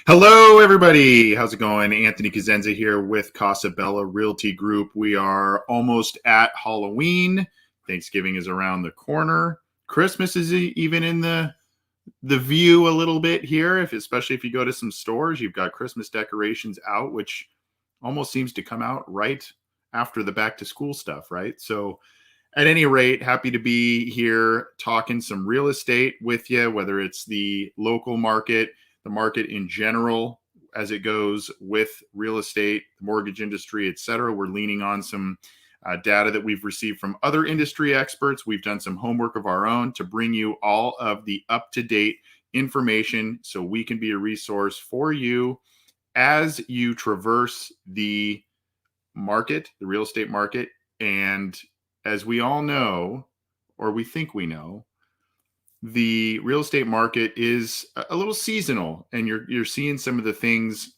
Hello, everybody. How's it going? Anthony Cosenza here with Casa Realty Group. We are almost at Halloween. Thanksgiving is around the corner. Christmas is even in the view a little bit here. Especially if you go to some stores, you've got Christmas decorations out, which almost seems to come out right after the back to school stuff, right? So at any rate, happy to be here talking some real estate with you, whether it's the local market, the market in general, as it goes with real estate, the mortgage industry, et cetera. We're leaning on some data that we've received from other industry experts. We've done some homework of our own to bring you all of the up-to-date information so we can be a resource for you as you traverse the market, the real estate market. And as we all know, or we think we know, the real estate market is a little seasonal, and you're seeing some of the things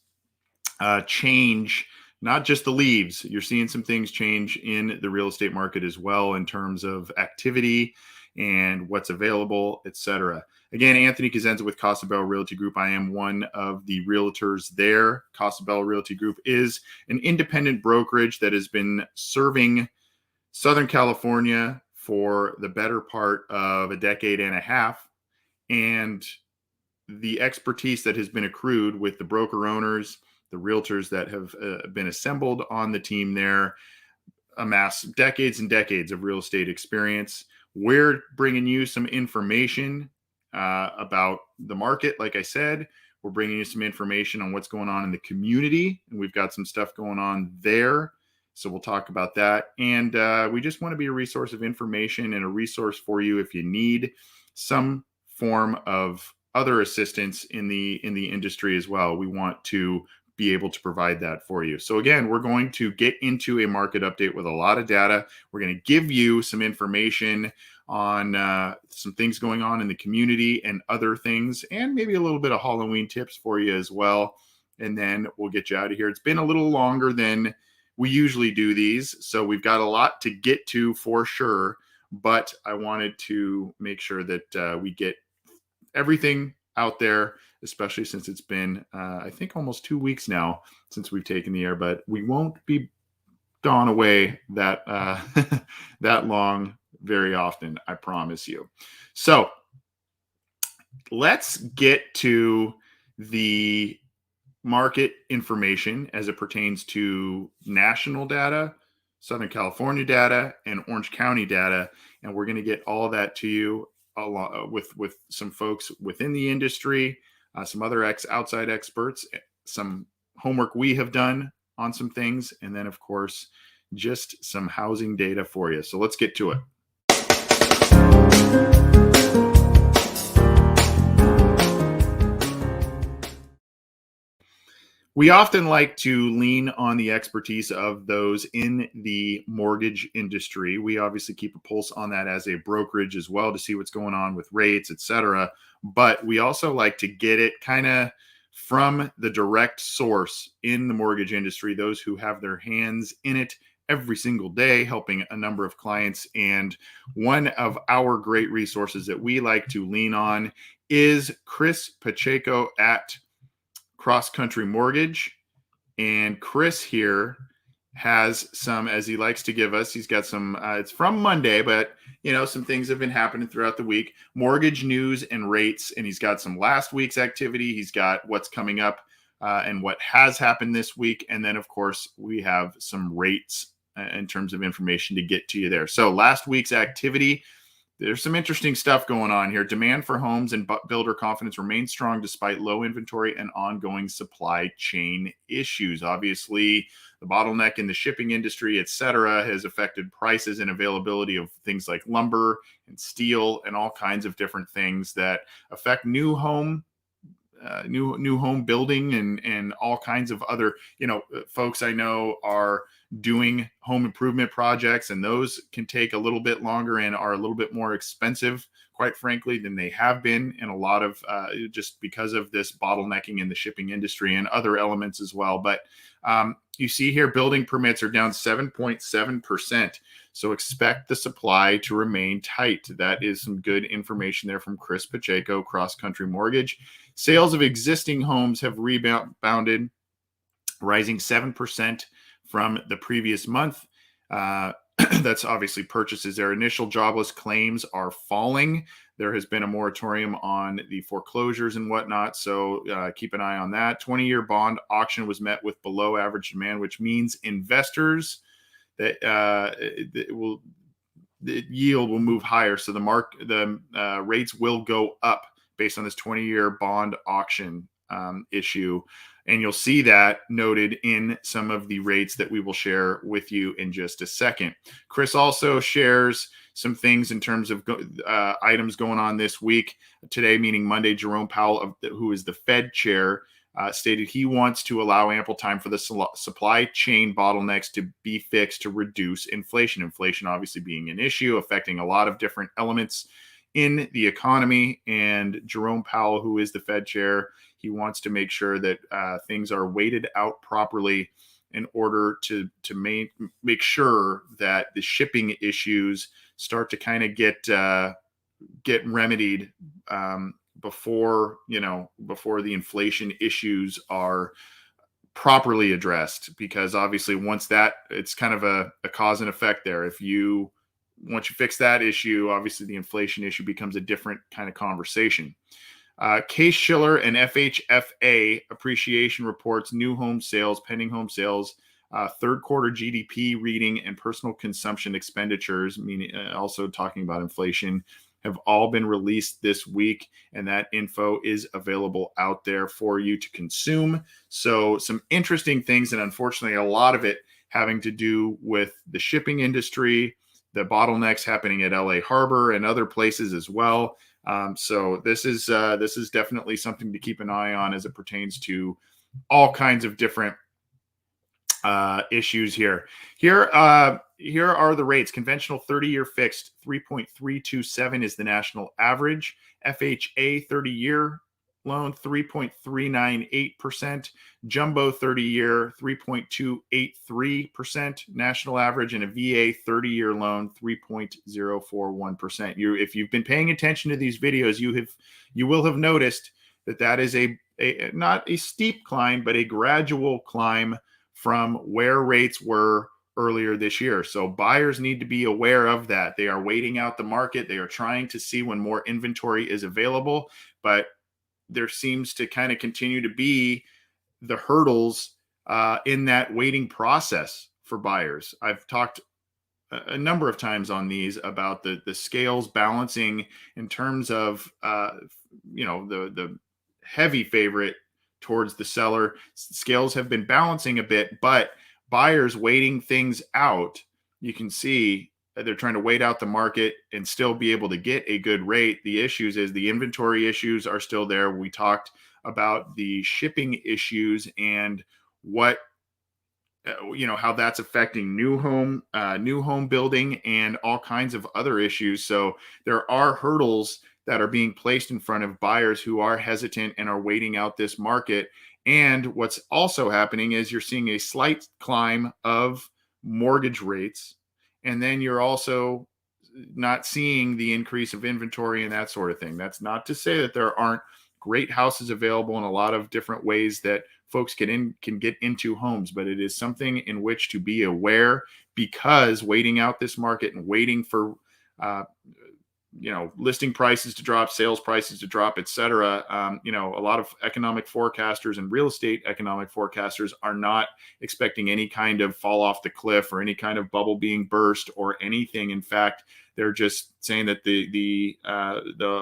change. Not just the leaves, you're seeing some things change in the real estate market as well in terms of activity and what's available, etc. Again, Anthony Cosenza with Casa Realty Group. I am one of the realtors there. Casa Realty Group is an independent brokerage that has been serving Southern California for the better part of a decade and a half. And the expertise that has been accrued with the broker owners, the realtors that have been assembled on the team there, amass decades and decades of real estate experience. We're bringing you some information about the market. Like I said, we're bringing you some information on what's going on in the community, and we've got some stuff going on there. So we'll talk about that. And we just want to be a resource of information and a resource for you if you need some form of other assistance in the industry as well. We want to be able to provide that for you. So again, we're going to get into a market update with a lot of data. We're going to give you some information on some things going on in the community and other things, and maybe a little bit of Halloween tips for you as well. And then we'll get you out of here. It's been a little longer than we usually do these, so we've got a lot to get to for sure, but I wanted to make sure that we get everything out there, especially since it's been, I think, almost 2 weeks now since we've taken the air, but we won't be gone away that that long very often, I promise you. So let's get to the market information as it pertains to national data, Southern California data, and Orange County data. And we're going to get all of that to you along with some folks within the industry, some other outside experts, some homework we have done on some things, and then, of course, just some housing data for you. So let's get to it. We often like to lean on the expertise of those in the mortgage industry. We obviously keep a pulse on that as a brokerage as well to see what's going on with rates, et cetera. But we also like to get it kind of from the direct source in the mortgage industry, those who have their hands in it every single day, helping a number of clients. And one of our great resources that we like to lean on is Chris Pacheco at Cross Country Mortgage. And Chris here has some, as he likes to give us, he's got some, it's from Monday, but some things have been happening throughout the week, mortgage news and rates. And he's got some last week's activity. He's got what's coming up and what has happened this week. And then, of course, we have some rates in terms of information to get to you there. So last week's activity, there's some interesting stuff going on here. Demand for homes and builder confidence remains strong despite low inventory and ongoing supply chain issues. Obviously, the bottleneck in the shipping industry, et cetera, has affected prices and availability of things like lumber and steel and all kinds of different things that affect new home building and all kinds of other, folks I know are doing home improvement projects, and those can take a little bit longer and are a little bit more expensive, quite frankly, than they have been in a lot of just because of this bottlenecking in the shipping industry and other elements as well. But you see here, building permits are down 7.7%. So expect the supply to remain tight. That is some good information there from Chris Pacheco, Cross Country Mortgage. Sales of existing homes have rebounded, rising 7% from the previous month. That's obviously purchases. Their initial jobless claims are falling. There has been a moratorium on the foreclosures and whatnot, so keep an eye on that. 20-year bond auction was met with below average demand, which means investors that the yield will move higher. So the rates will go up based on this 20-year bond auction issue. And you'll see that noted in some of the rates that we will share with you in just a second. Chris also shares some things in terms of items going on this week. Today, meaning Monday, Jerome Powell, who is the Fed chair, stated he wants to allow ample time for the supply chain bottlenecks to be fixed to reduce inflation. Inflation obviously being an issue affecting a lot of different elements in the economy. And Jerome Powell, who is the Fed chair, he wants to make sure that things are weighted out properly in order to make sure that the shipping issues start to kind of get remedied before the inflation issues are properly addressed. Because obviously once that, it's kind of a cause and effect there. Once you fix that issue, obviously the inflation issue becomes a different kind of conversation. Case Shiller and FHFA appreciation reports new home sales, pending home sales, third quarter GDP reading, and personal consumption expenditures, meaning also talking about inflation, have all been released this week, and that info is available out there for you to consume. So some interesting things, and unfortunately a lot of it having to do with the shipping industry, the bottlenecks happening at LA Harbor and other places as well. So this is definitely something to keep an eye on as it pertains to all kinds of different issues here. Here are the rates. Conventional 30-year fixed, 3.327 is the national average. FHA 30-year loan, 3.398%. Jumbo 30-year, 3.283% national average. And a VA 30-year loan, 3.041%. If you've been paying attention to these videos, you will have noticed that is a not a steep climb, but a gradual climb from where rates were earlier this year. So buyers need to be aware of that. They are waiting out the market. They are trying to see when more inventory is available, but there seems to kind of continue to be the hurdles in that waiting process for buyers. I've talked a number of times on these about the scales balancing in terms of the heavy favorite towards the seller. Scales have been balancing a bit, but buyers waiting things out, you can see they're trying to wait out the market and still be able to get a good rate. The issues is the inventory issues are still there. We talked about the shipping issues and what how that's affecting new home building and all kinds of other issues. So there are hurdles that are being placed in front of buyers who are hesitant and are waiting out this market. And what's also happening is you're seeing a slight climb of mortgage rates, and then you're also not seeing the increase of inventory and that sort of thing. That's not to say that there aren't great houses available in a lot of different ways that folks can get into homes, but it is something in which to be aware, because waiting out this market and waiting for listing prices to drop, sales prices to drop, et cetera. A lot of economic forecasters and real estate economic forecasters are not expecting any kind of fall off the cliff or any kind of bubble being burst or anything. In fact, they're just saying that the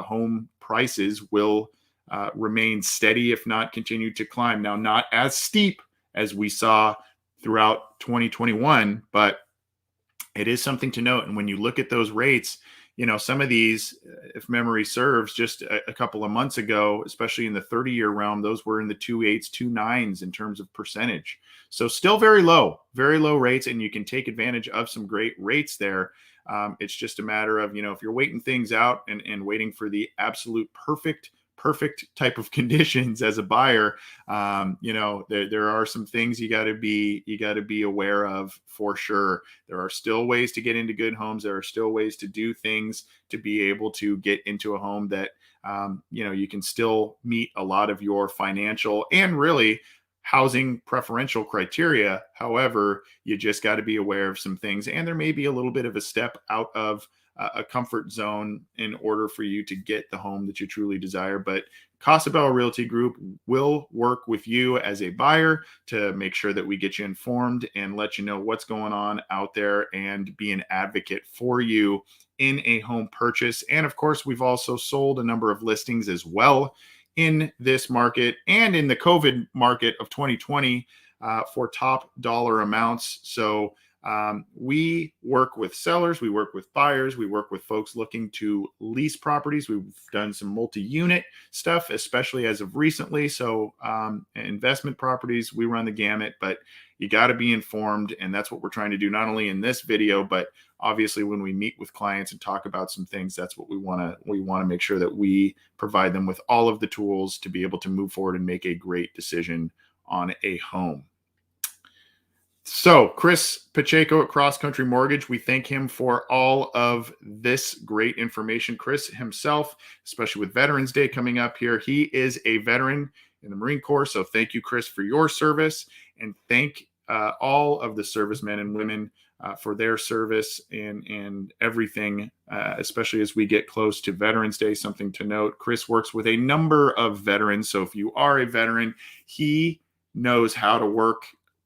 home prices will remain steady, if not continue to climb. Now, not as steep as we saw throughout 2021, but it is something to note. And when you look at those rates, some of these, if memory serves, just a couple of months ago, especially in the 30-year realm, those were in the 2.8s, 2.9s in terms of percentage. So still very low rates, and you can take advantage of some great rates there. It's just a matter of, if you're waiting things out and waiting for the absolute perfect type of conditions as a buyer, there are some things you got to be aware of for sure. There are still ways to get into good homes. There are still ways to do things to be able to get into a home that you can still meet a lot of your financial and really housing preferential criteria. However, you just got to be aware of some things, and there may be a little bit of a step out of a comfort zone in order for you to get the home that you truly desire. But Casa Realty Group will work with you as a buyer to make sure that we get you informed and let you know what's going on out there and be an advocate for you in a home purchase. And of course, we've also sold a number of listings as well in this market and in the COVID market of 2020 for top dollar amounts. So we work with sellers, we work with buyers, we work with folks looking to lease properties. We've done some multi-unit stuff, especially as of recently. So investment properties, we run the gamut, but you got to be informed. And that's what we're trying to do, not only in this video, but obviously when we meet with clients and talk about some things, that's what we want to make sure that we provide them with all of the tools to be able to move forward and make a great decision on a home. So Chris Pacheco at Cross Country Mortgage, we thank him for all of this great information. Chris himself, especially with Veterans Day coming up here, he is a veteran in the Marine Corps. So thank you, Chris, for your service, and thank all of the servicemen and women for their service and everything, especially as we get close to Veterans Day. Something to note, Chris works with a number of veterans. So if you are a veteran, he knows how to work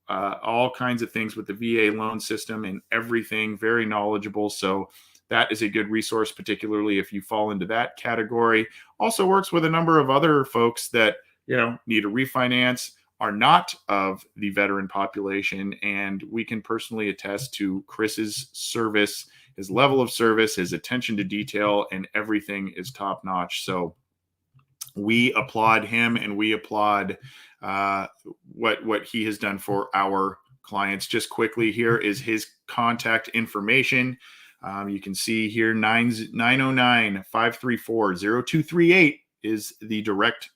all kinds of things with the VA loan system and everything, very knowledgeable. So that is a good resource, particularly if you fall into that category. Also works with a number of other folks that, need a refinance, are not of the veteran population. And we can personally attest to Chris's service, his level of service, his attention to detail, and everything is top notch. So we applaud him, and we applaud what he has done for our clients. Just quickly, here is his contact information. You can see here 909-534-0238 is the direct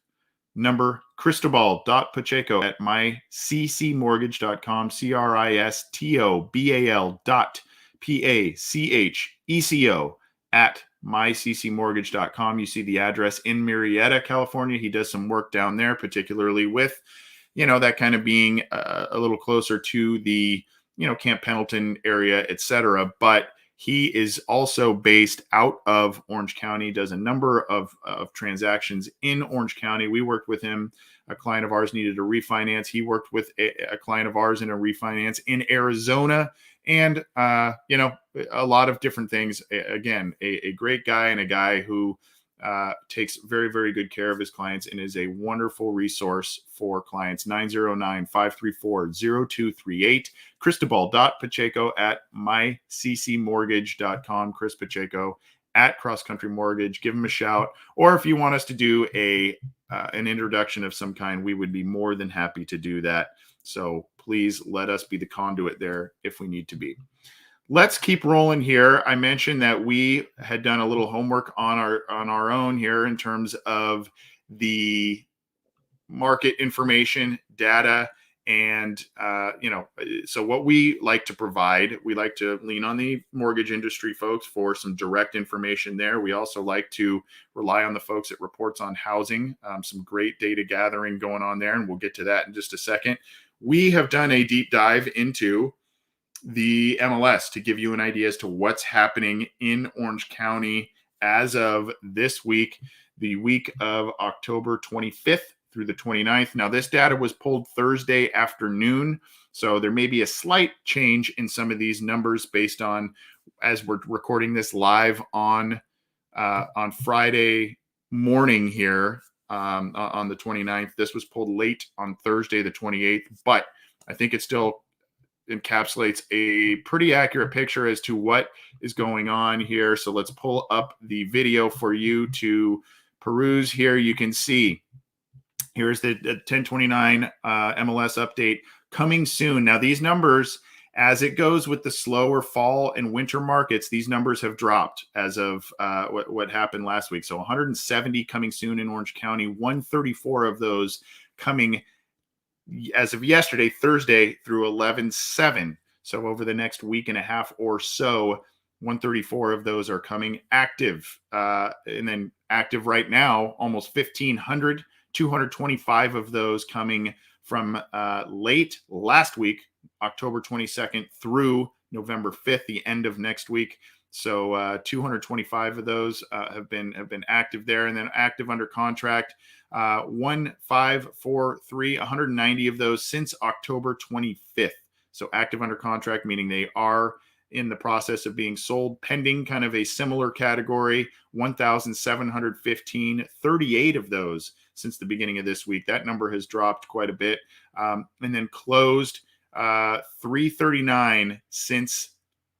number. Cristobal.Pacheco at myccmortgage.com, Cristobal.Pacheco at myccmortgage.com. You see the address in Murrieta, California. He does some work down there, particularly with, that kind of being a little closer to the, Camp Pendleton area, etc. But he is also based out of Orange County, does a number of transactions in Orange County. We worked with him. A client of ours needed a refinance. He worked with a client of ours in a refinance in Arizona. And, a lot of different things. Again, a great guy, and a guy who takes very, very good care of his clients and is a wonderful resource for clients. 909-534-0238. Cristobal.Pacheco at myccmortgage.com. Chris Pacheco at Cross Country Mortgage. Give him a shout. Or if you want us to do an introduction of some kind, we would be more than happy to do that. So please let us be the conduit there if we need to be. Let's keep rolling here. I mentioned that we had done a little homework on our own here in terms of the market information, data, and so what we like to provide, we like to lean on the mortgage industry folks for some direct information there. We also like to rely on the folks at Reports on Housing, some great data gathering going on there, and we'll get to that in just a second. We have done a deep dive into the MLS to give you an idea as to what's happening in Orange County as of this week, the week of October 25th through the 29th. Now, this data was pulled Thursday afternoon, so there may be a slight change in some of these numbers based on, as we're recording this live on Friday morning here on the 29th. This was pulled late on Thursday, the 28th, but I think it's still encapsulates a pretty accurate picture as to what is going on here. So let's pull up the video for you to peruse here. You can see here's the 1029 MLS update coming soon. Now, these numbers, as it goes with the slower fall and winter markets, these numbers have dropped as of what happened last week. So 170 coming soon in Orange County, 134 of those coming as of yesterday, Thursday, through 11/7. So over the next week and a half or so, 134 of those are coming active. And then active right now, almost 1,500, 225 of those coming from late last week, October 22nd through November 5th, the end of next week. So 225 of those have been active there, and then active under contract, 1,543, 190 of those since October 25th. So active under contract, meaning they are in the process of being sold, pending, kind of a similar category, 1,715, 38 of those since the beginning of this week. That number has dropped quite a bit. And then closed 339 since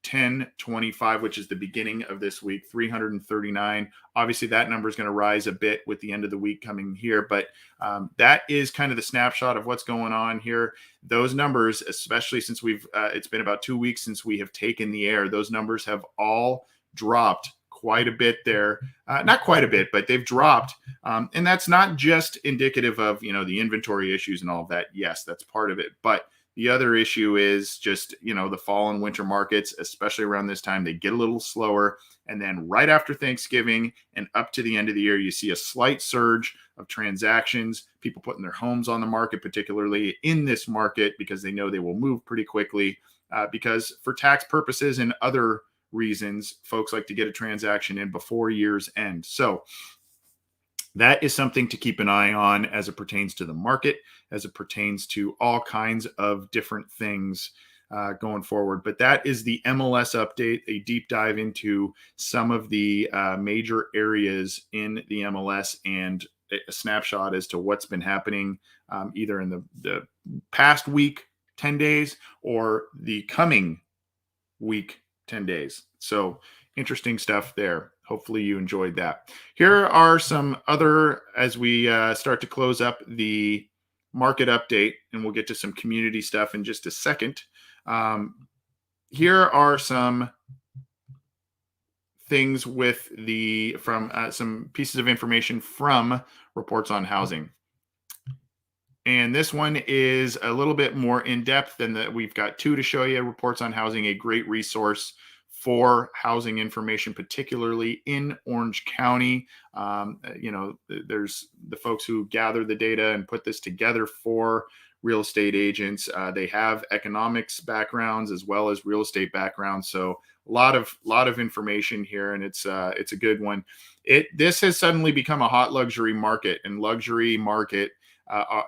10/25, which is the beginning of this week, 339. Obviously, that number is going to rise a bit with the end of the week coming here, but that is kind of the snapshot of what's going on here. Those numbers, especially since it's been about 2 weeks since we have taken the air, those numbers have all dropped quite a bit there. Not quite a bit, but they've dropped. And that's not just indicative of, the inventory issues and all of that. Yes, that's part of it. But the other issue is just, the fall and winter markets, especially around this time, they get a little slower. And then right after Thanksgiving and up to the end of the year, you see a slight surge of transactions, people putting their homes on the market, particularly in this market, because they know they will move pretty quickly. Because for tax purposes and other reasons, folks like to get a transaction in before year's end. So that is something to keep an eye on as it pertains to the market, as it pertains to all kinds of different things going forward. But that is the MLS update, a deep dive into some of the major areas in the MLS and a snapshot as to what's been happening either in the past week, 10 days, or the coming week, 10 days. So interesting stuff there. Hopefully you enjoyed that. Here are some other, as we start to close up the market update, and we'll get to some community stuff in just a second. Here are some things from some pieces of information from Reports on Housing. And this one is a little bit more in-depth than that. We've got two to show you. Reports on Housing, a great resource for housing information, particularly in Orange County. There's the folks who gather the data and put this together for real estate agents. They have economics backgrounds as well as real estate backgrounds. So a lot of information here, and it's a good one. This has suddenly become a hot luxury market, and luxury market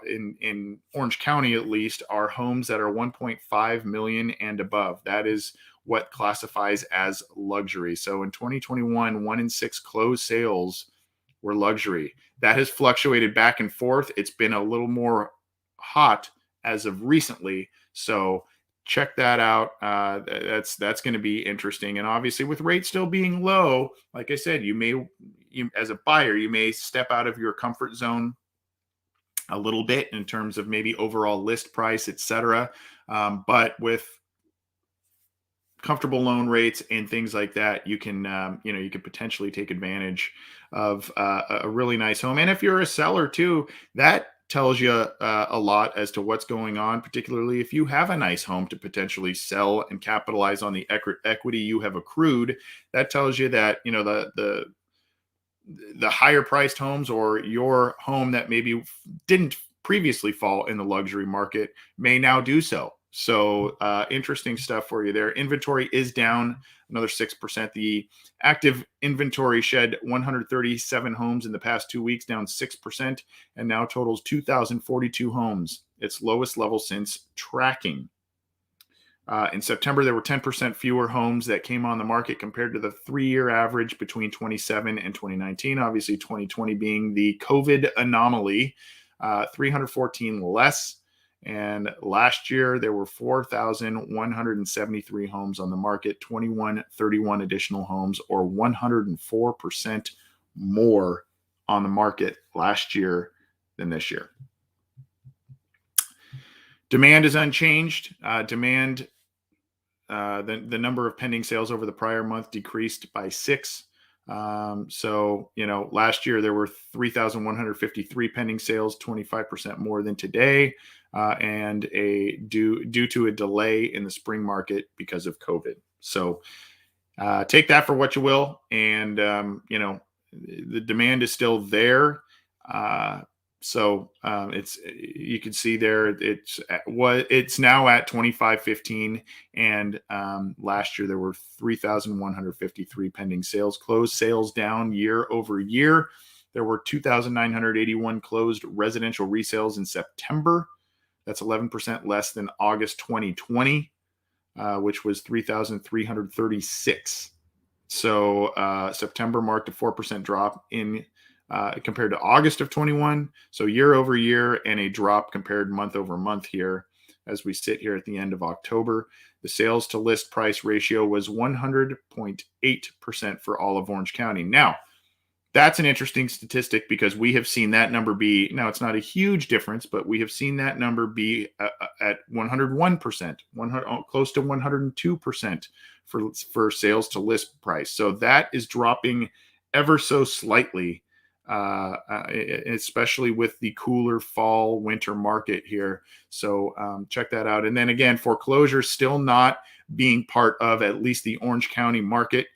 in Orange County, at least, are homes that are 1.5 million and above. That is what classifies as luxury. So in 2021, 1 in 6 closed sales were luxury. That has fluctuated back and forth. It's been a little more hot as of recently. So check that out. That's going to be interesting. And obviously, with rates still being low, like I said, you as a buyer, you may step out of your comfort zone a little bit in terms of maybe overall list price, etc. But with comfortable loan rates and things like that, you can potentially take advantage of a really nice home. And if you're a seller too, that tells you a lot as to what's going on, particularly if you have a nice home to potentially sell and capitalize on the equity you have accrued. That tells you that, the higher priced homes, or your home that maybe didn't previously fall in the luxury market, may now do so. So interesting stuff for you there. Inventory is down another 6%. The active inventory shed 137 homes in the past 2 weeks, down 6%, and now totals 2,042 homes, its lowest level since tracking. In September, there were 10% fewer homes that came on the market compared to the 3-year average between 2017 and 2019. Obviously, 2020 being the COVID anomaly, 314 less. And last year, there were 4,173 homes on the market, 2131 additional homes, or 104% more on the market last year than this year. Demand is unchanged. The number of pending sales over the prior month decreased by 6. Last year there were 3,153 pending sales, 25% more than today, and due to a delay in the spring market because of COVID. So take that for what you will, and the demand is still there. It's, you can see there, it's now at 2515, and last year there were 3,153 pending sales. Closed sales down year over year. There were 2,981 closed residential resales in September. That's 11% less than August 2020, which was 3,336. So September marked a 4% drop in compared to August of 21. So year over year, and a drop compared month over month here as we sit here at the end of October. The sales to list price ratio was 100.8% for all of Orange County. Now, that's an interesting statistic because we have seen that number be, now it's not a huge difference, but we have seen that number be at 101%, close to 102% for sales to list price. So that is dropping ever so slightly, especially with the cooler fall winter market here. So check that out. And then again, foreclosures still not being part of at least the Orange County market.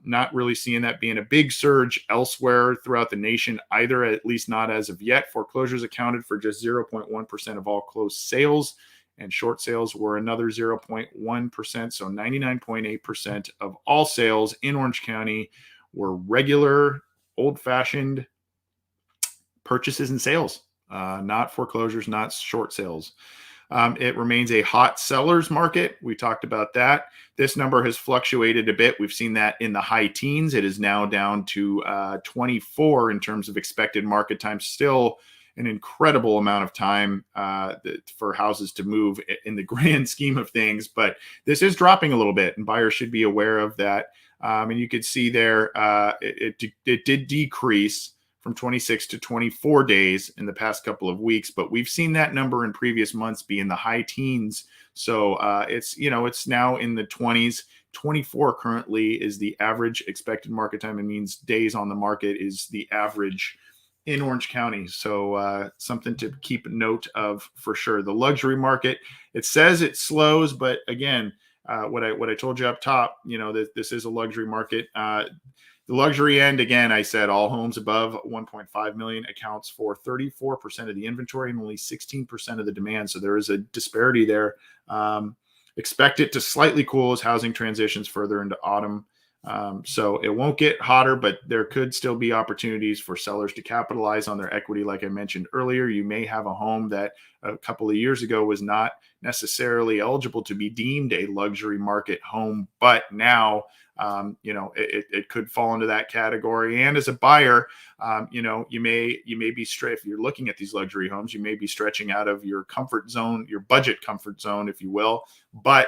Not really seeing that being a big surge elsewhere throughout the nation either, at least not as of yet. Foreclosures accounted for just 0.1% of all closed sales, and short sales were another 0.1%. So 99.8% of all sales in Orange County were regular, old-fashioned purchases and sales, not foreclosures, not short sales. It remains a hot seller's market. We talked about that. This number has fluctuated a bit. We've seen that in the high teens. It is now down to 24 in terms of expected market time. Still an incredible amount of time for houses to move in the grand scheme of things. But this is dropping a little bit, and buyers should be aware of that. And you could see there it did decrease from 26 to 24 days in the past couple of weeks, but we've seen that number in previous months be in the high teens. So it's now in the 20s. 24 currently is the average expected market time. It means days on the market is the average in Orange County. So something to keep note of for sure. The luxury market, it says it slows, but again, what I told you up top, this is a luxury market. The luxury end, again, I said all homes above 1.5 million accounts for 34% of the inventory and only 16% of the demand. So there is a disparity there. Expect it to slightly cool as housing transitions further into autumn. So it won't get hotter, but there could still be opportunities for sellers to capitalize on their equity. Like I mentioned earlier, you may have a home that a couple of years ago was not necessarily eligible to be deemed a luxury market home, but now it could fall into that category. And as a buyer, you may be if you're looking at these luxury homes, you may be stretching out of your comfort zone, your budget comfort zone, if you will. But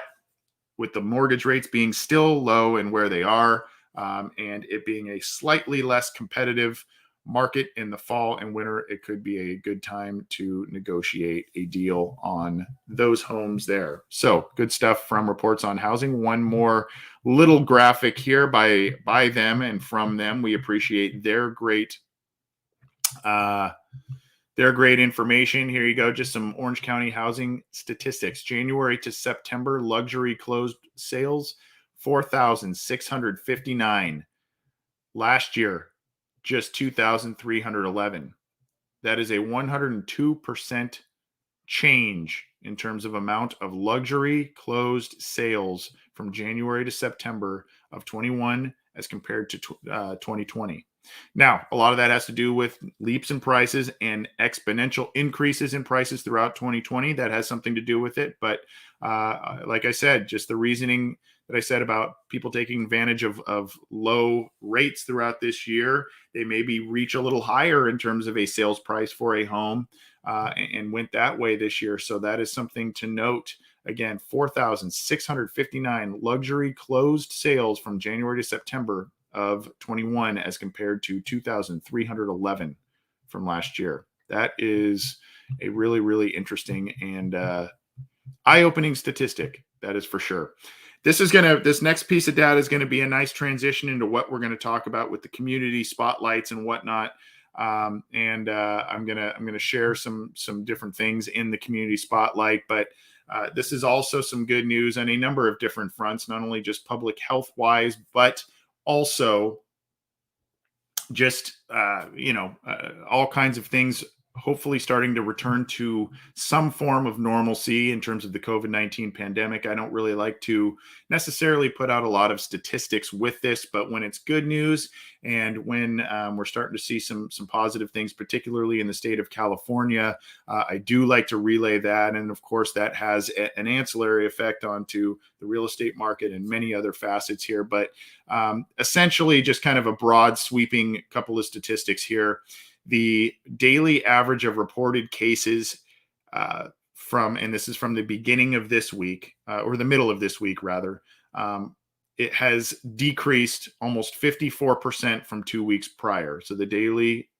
with the mortgage rates being still low and where they are, and it being a slightly less competitive market in the fall and winter, it could be a good time to negotiate a deal on those homes there. So good stuff from Reports on Housing. One more little graphic here by them and from them. We appreciate their great information. Here you go. Just some Orange County housing statistics. January to September, luxury closed sales, 4,659. Last year, just 2,311. That is a 102% change in terms of amount of luxury closed sales from January to September of 21 as compared to 2020. Now, a lot of that has to do with leaps in prices and exponential increases in prices throughout 2020. That has something to do with it. But like I said, just the reasoning that I said about people taking advantage of low rates throughout this year. They maybe reach a little higher in terms of a sales price for a home, and went that way this year. So that is something to note. Again, 4,659 luxury closed sales from January to September of 21 as compared to 2,311 from last year. That is a really, really interesting and eye-opening statistic. That is for sure. This next piece of data is going to be a nice transition into what we're going to talk about with the community spotlights and whatnot. And I'm gonna share some different things in the community spotlight, but this is also some good news on a number of different fronts, not only just public health wise, but also just all kinds of things hopefully starting to return to some form of normalcy in terms of the COVID-19 pandemic. I don't really like to necessarily put out a lot of statistics with this, but when it's good news and when we're starting to see some positive things, particularly in the state of California, I do like to relay that. And of course, that has an ancillary effect onto the real estate market and many other facets here. But essentially, just kind of a broad sweeping couple of statistics here. The daily average of reported cases and this is from the beginning of this week, or the middle of this week, rather, it has decreased almost 54% from 2 weeks prior. So the daily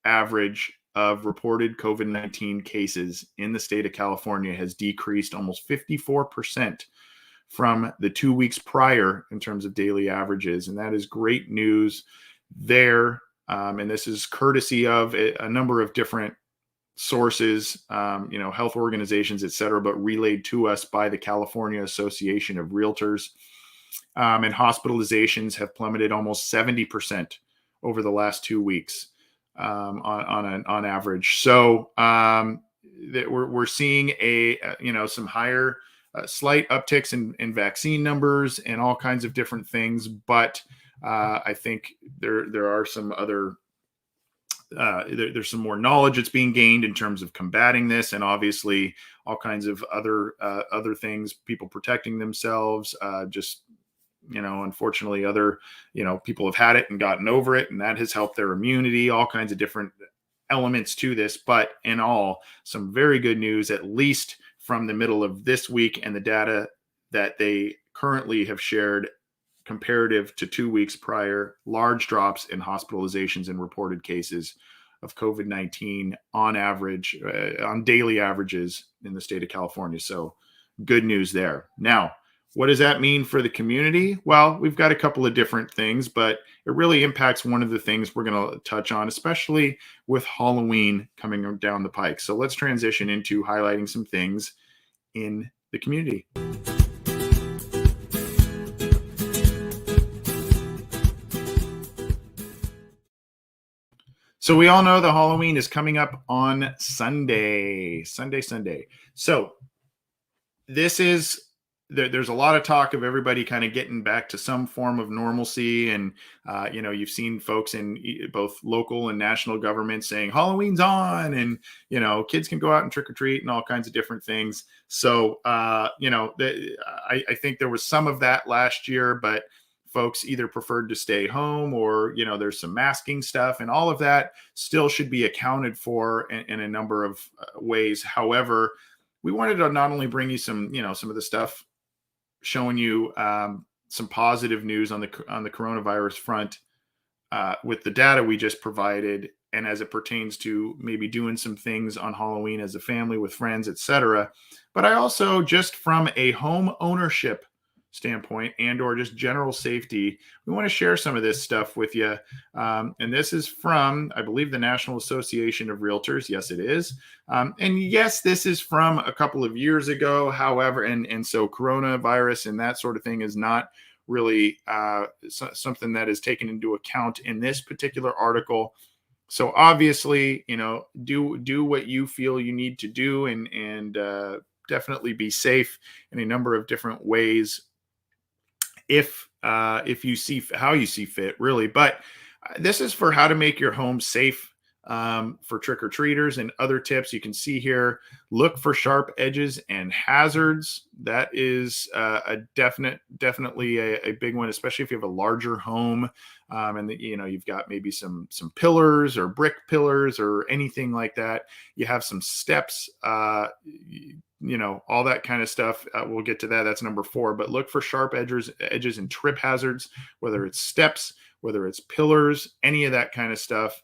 average of reported COVID-19 cases in the state of California has decreased almost 54% from the 2 weeks prior in terms of daily averages. And that is great news there. And this is courtesy of a number of different sources, health organizations, et cetera, but relayed to us by the California Association of Realtors. And hospitalizations have plummeted almost 70% over the last 2 weeks on average. So we're seeing some higher, slight upticks in vaccine numbers and all kinds of different things, but I think there are some other there's some more knowledge that's being gained in terms of combating this, and obviously all kinds of other things, people protecting themselves, unfortunately other people have had it and gotten over it, and that has helped their immunity, all kinds of different elements to this. But in all, some very good news, at least from the middle of this week, and the data that they currently have shared comparative to 2 weeks prior, large drops in hospitalizations and reported cases of COVID-19 on average, on daily averages in the state of California. So good news there. Now, what does that mean for the community? Well, we've got a couple of different things, but it really impacts one of the things we're going to touch on, especially with Halloween coming down the pike. So let's transition into highlighting some things in the community. So we all know the Halloween is coming up on Sunday. So there's a lot of talk of everybody kind of getting back to some form of normalcy. And, you've seen folks in both local and national government saying Halloween's on, and, kids can go out and trick or treat and all kinds of different things. So, I think there was some of that last year, but folks either preferred to stay home, or there's some masking stuff, and all of that still should be accounted for in a number of ways. However, we wanted to not only bring you some of the stuff showing you some positive news on the coronavirus front with the data we just provided, and as it pertains to maybe doing some things on Halloween as a family with friends, etc. But I also, just from a home ownership standpoint and or just general safety, we want to share some of this stuff with you. And this is from, I believe, the National Association of Realtors. Yes, it is. And yes, this is from a couple of years ago. However, and so coronavirus and that sort of thing is not really something that is taken into account in this particular article. So obviously, do what you feel you need to do, and definitely be safe in a number of different ways if you see how you see fit, really. But this is for how to make your home safe for trick-or-treaters. And other tips you can see here: look for sharp edges and hazards. That is definitely a big one, especially if you have a larger home, and you've got maybe some pillars or brick pillars or anything like that. You have some steps, all that kind of stuff. We'll get to that. That's number 4. But look for sharp edges and trip hazards, whether it's steps, whether it's pillars, any of that kind of stuff.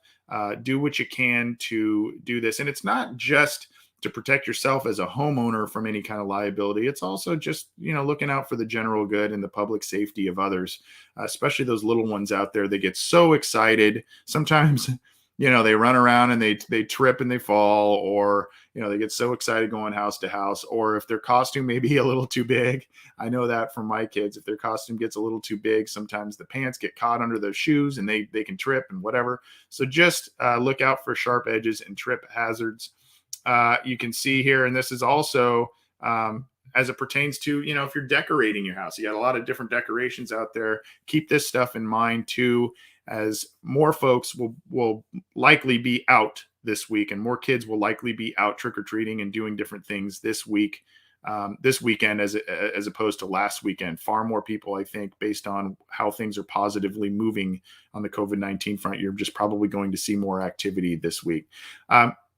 Do what you can to do this. And it's not just to protect yourself as a homeowner from any kind of liability. It's also just, looking out for the general good and the public safety of others, especially those little ones out there. They get so excited. Sometimes, they run around and they trip and they fall, or, they get so excited going house to house. Or if their costume may be a little too big. I know that from my kids. If their costume gets a little too big, sometimes the pants get caught under their shoes and they can trip and whatever. So just look out for sharp edges and trip hazards. You can see here, and this is also as it pertains to, if you're decorating your house, you got a lot of different decorations out there. Keep this stuff in mind too, as more folks will likely be out this week, and more kids will likely be out trick-or-treating and doing different things this week, this weekend, as opposed to last weekend. Far more people, I think, based on how things are positively moving on the COVID-19 front, you're just probably going to see more activity this week.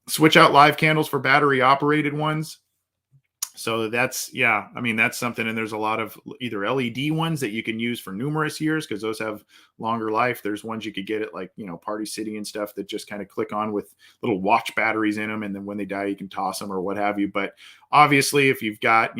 Switch out live candles for battery operated ones. So that's something. And there's a lot of either LED ones that you can use for numerous years, because those have longer life. There's ones you could get at Party City and stuff that just kind of click on with little watch batteries in them. And then when they die, you can toss them or what have you. But obviously, if you've got,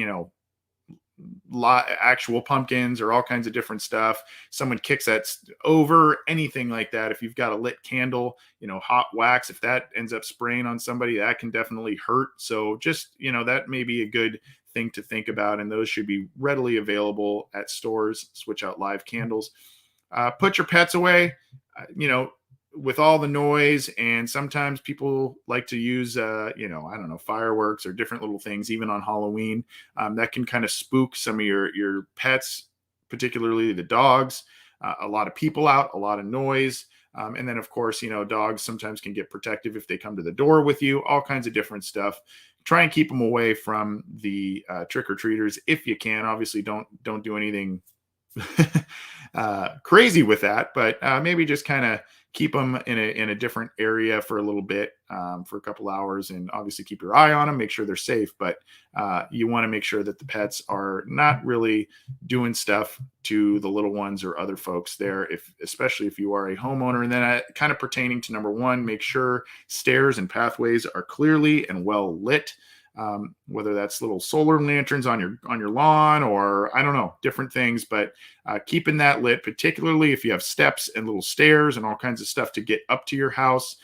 actual pumpkins or all kinds of different stuff, someone kicks that over, anything like that, if you've got a lit candle, hot wax, if that ends up spraying on somebody, that can definitely hurt. So just, that may be a good thing to think about, and those should be readily available at stores. Switch out live candles. Put your pets away. With all the noise, and sometimes people like to use, fireworks or different little things, even on Halloween, that can kind of spook some of your pets, particularly the dogs. A lot of people out, a lot of noise. And then, of course, dogs sometimes can get protective if they come to the door with you, all kinds of different stuff. Try and keep them away from the trick-or-treaters if you can. Obviously, don't do anything crazy with that, but maybe just kind of keep them in a different area for a little bit, for a couple hours, and obviously keep your eye on them, make sure they're safe. But you want to make sure that the pets are not really doing stuff to the little ones or other folks there, especially if you are a homeowner. And then kind of pertaining to number 1, make sure stairs and pathways are clearly and well lit. Whether that's little solar lanterns on your lawn, or I don't know, different things, but keeping that lit, particularly if you have steps and little stairs and all kinds of stuff to get up to your house,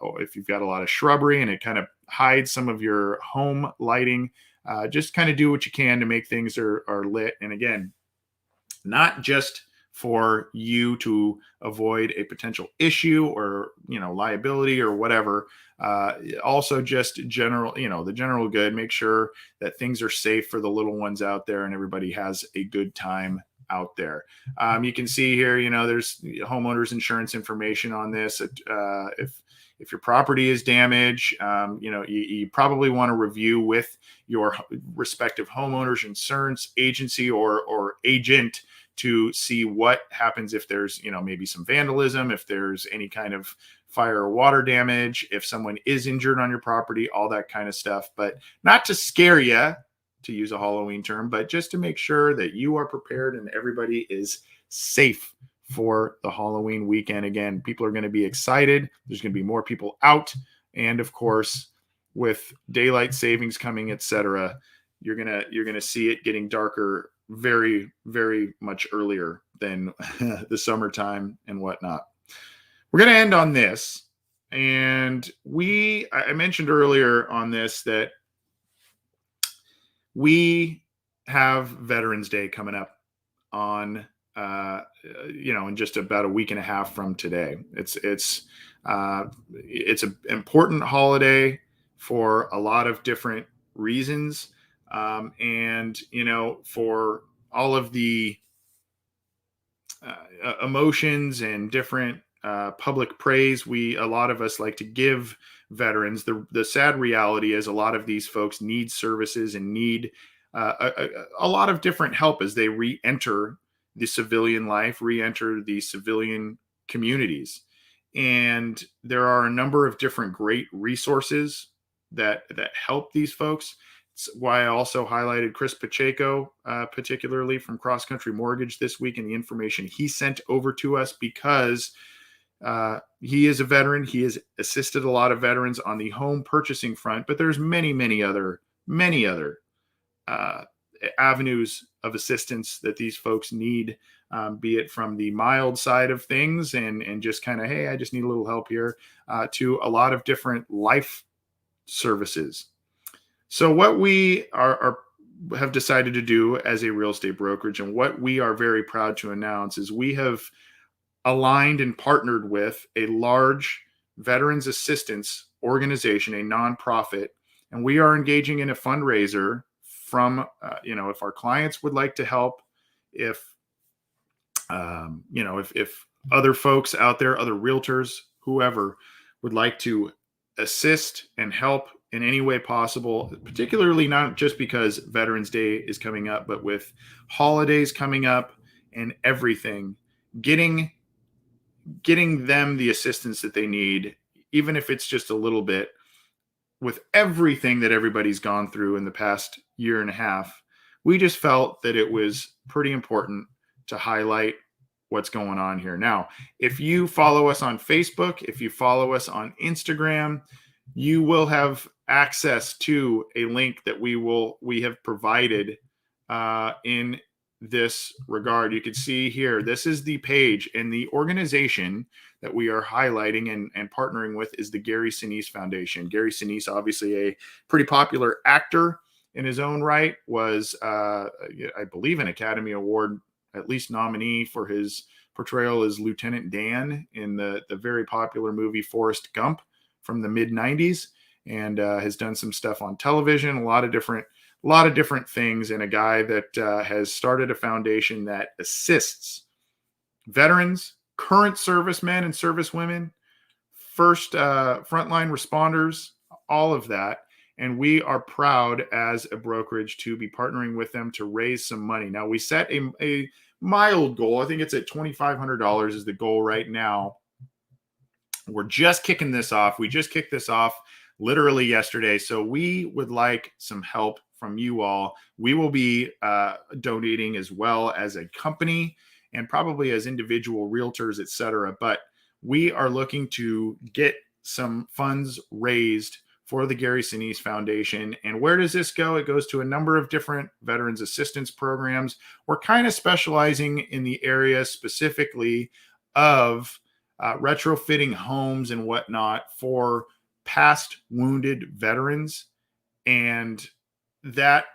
or if you've got a lot of shrubbery and it kind of hides some of your home lighting. Just kind of do what you can to make things are lit. And again, not just for you to avoid a potential issue or liability or whatever, also just general, the general good. Make sure that things are safe for the little ones out there and everybody has a good time out there. You can see here, there's homeowners insurance information on this. If your property is damaged, you probably want to review with your respective homeowners insurance agency or agent to see what happens if there's, maybe some vandalism, if there's any kind of fire or water damage, if someone is injured on your property, all that kind of stuff. But not to scare you, to use a Halloween term, but just to make sure that you are prepared and everybody is safe for the Halloween weekend. Again, people are going to be excited. There's going to be more people out. And of course, with daylight savings coming, etc., you're going to see it getting darker very, very much earlier than the summertime and whatnot. We're going to end on this. And I mentioned earlier on this that we have Veterans Day coming up on, in just about a week and a half from today. It's an important holiday for a lot of different reasons. And, for all of the emotions and different public praise. A lot of us like to give veterans. The sad reality is a lot of these folks need services and need a lot of different help as they re-enter the civilian life, re-enter the civilian communities. And there are a number of different great resources that help these folks. It's why I also highlighted Chris Pacheco, particularly from Cross Country Mortgage this week, and the information he sent over to us, because he is a veteran. He has assisted a lot of veterans on the home purchasing front, but there's many other uh, avenues of assistance that these folks need, be it from the mild side of things and just kind of, hey, I just need a little help here, to a lot of different life services. So what we have decided to do as a real estate brokerage, and what we are very proud to announce, is we have aligned and partnered with a large veterans assistance organization, a nonprofit, and we are engaging in a fundraiser from, if our clients would like to help, if other folks out there, other realtors, whoever would like to assist and help in any way possible, particularly not just because Veterans Day is coming up, but with holidays coming up and everything, getting them the assistance that they need, even if it's just a little bit, with everything that everybody's gone through in the past year and a half. We just felt that it was pretty important to highlight what's going on here. Now, if you follow us on Facebook, if you follow us on Instagram, you will have access to a link that we have provided in this regard. You can see here, this is the page, and the organization that we are highlighting and partnering with is the Gary Sinise Foundation. Gary Sinise, obviously a pretty popular actor in his own right, was, I believe, an Academy Award at least nominee for his portrayal as Lieutenant Dan in the very popular movie Forrest Gump from the mid 90s, and has done some stuff on television, a lot of different things, and a guy that has started a foundation that assists veterans, current servicemen and servicewomen, first frontline responders, all of that. And we are proud as a brokerage to be partnering with them to raise some money. Now, we set a mild goal. I think it's at $2,500 is the goal right now. We're just kicking this off. We just kicked this off literally yesterday. So we would like some help from you all. We will be donating as well as a company and probably as individual realtors, et cetera. But we are looking to get some funds raised for the Gary Sinise Foundation. And where does this go? It goes to a number of different veterans assistance programs. We're kind of specializing in the area specifically of retrofitting homes and whatnot for past wounded veterans. And that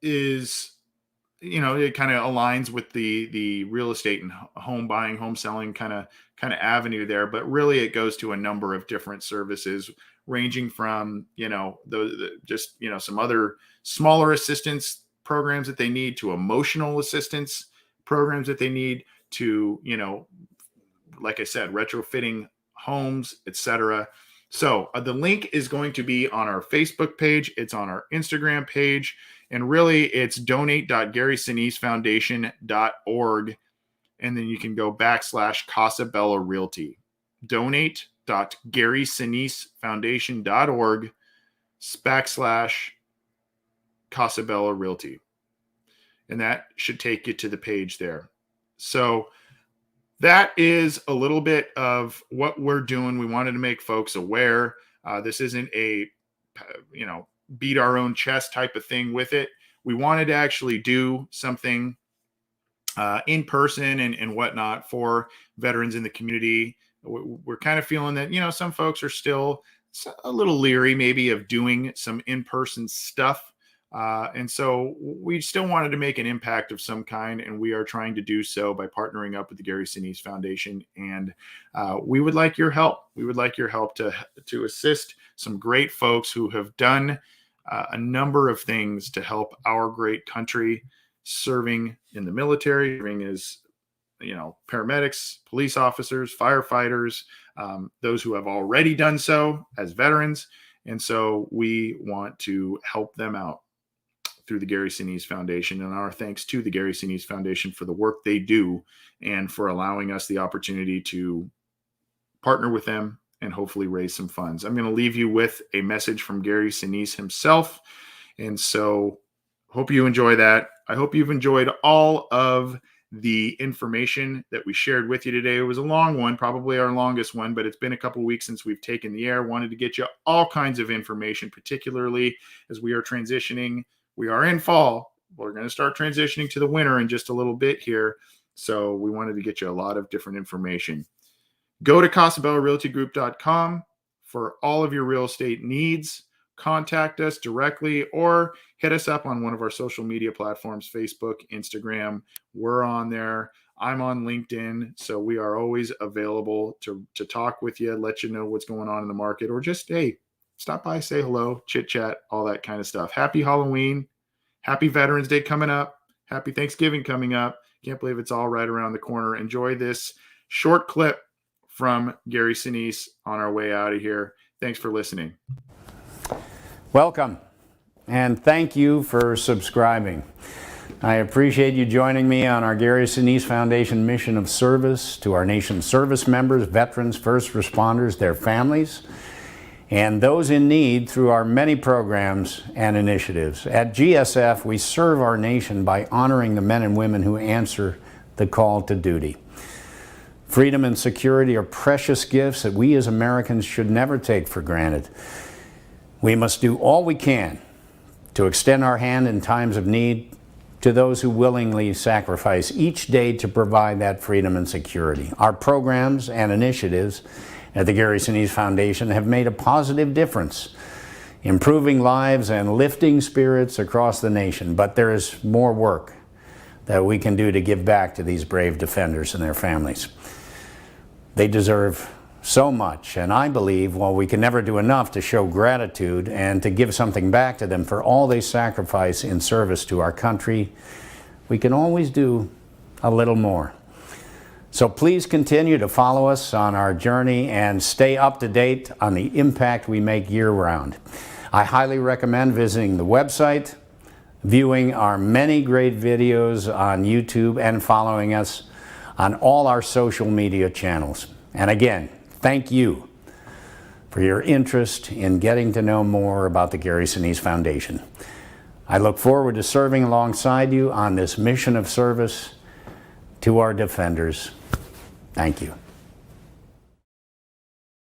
is, it kind of aligns with the real estate and home buying, home selling kind of avenue there. But really it goes to a number of different services, ranging from, some other smaller assistance programs that they need, to emotional assistance programs that they need, to, like I said, retrofitting homes, etc. So the link is going to be on our Facebook page. It's on our Instagram page. And really, it's donate.GarySiniseFoundation.org. And then you can go /Casa Bella Realty. Donate.GarySiniseFoundation.org /Casa Bella Realty. And that should take you to the page there. So that is a little bit of what we're doing. We wanted to make folks aware. This isn't a, beat our own chest type of thing with it. We wanted to actually do something in person and whatnot for veterans in the community. We're kind of feeling that, some folks are still a little leery maybe of doing some in-person stuff. And so we still wanted to make an impact of some kind, and we are trying to do so by partnering up with the Gary Sinise Foundation. And we would like your help. We would like your help to assist some great folks who have done a number of things to help our great country, serving in the military, serving as paramedics, police officers, firefighters, those who have already done so as veterans. And so we want to help them out through the Gary Sinise Foundation, and our thanks to the Gary Sinise Foundation for the work they do and for allowing us the opportunity to partner with them and hopefully raise some funds. I'm going to leave you with a message from Gary Sinise himself. And so hope you enjoy that. I hope you've enjoyed all of the information that we shared with you today. It was a long one, probably our longest one, but it's been a couple of weeks since we've taken the air. Wanted to get you all kinds of information, particularly as we are transitioning. We are in fall. We're going to start transitioning to the winter in just a little bit here. So we wanted to get you a lot of different information. Go to CasaBellaRealtyGroup.com for all of your real estate needs. Contact us directly or hit us up on one of our social media platforms, Facebook, Instagram. We're on there. I'm on LinkedIn. So we are always available to talk with you, let you know what's going on in the market, or just, hey, stop by, say hello, chit chat, all that kind of stuff. Happy Halloween. Happy Veterans Day coming up. Happy Thanksgiving coming up. Can't believe it's all right around the corner. Enjoy this short clip from Gary Sinise on our way out of here. Thanks for listening. Welcome, and thank you for subscribing. I appreciate you joining me on our Gary Sinise Foundation mission of service to our nation's service members, veterans, first responders, their families, and those in need through our many programs and initiatives. At GSF, we serve our nation by honoring the men and women who answer the call to duty. Freedom and security are precious gifts that we as Americans should never take for granted. We must do all we can to extend our hand in times of need to those who willingly sacrifice each day to provide that freedom and security. Our programs and initiatives at the Gary Sinise Foundation have made a positive difference, improving lives and lifting spirits across the nation. But there is more work that we can do to give back to these brave defenders and their families. They deserve so much, and I believe, while we can never do enough to show gratitude and to give something back to them for all they sacrifice in service to our country, we can always do a little more. So please continue to follow us on our journey and stay up to date on the impact we make year-round. I highly recommend visiting the website, viewing our many great videos on YouTube, and following us on all our social media channels. And again, thank you for your interest in getting to know more about the Gary Sinise Foundation. I look forward to serving alongside you on this mission of service to our defenders. Thank you.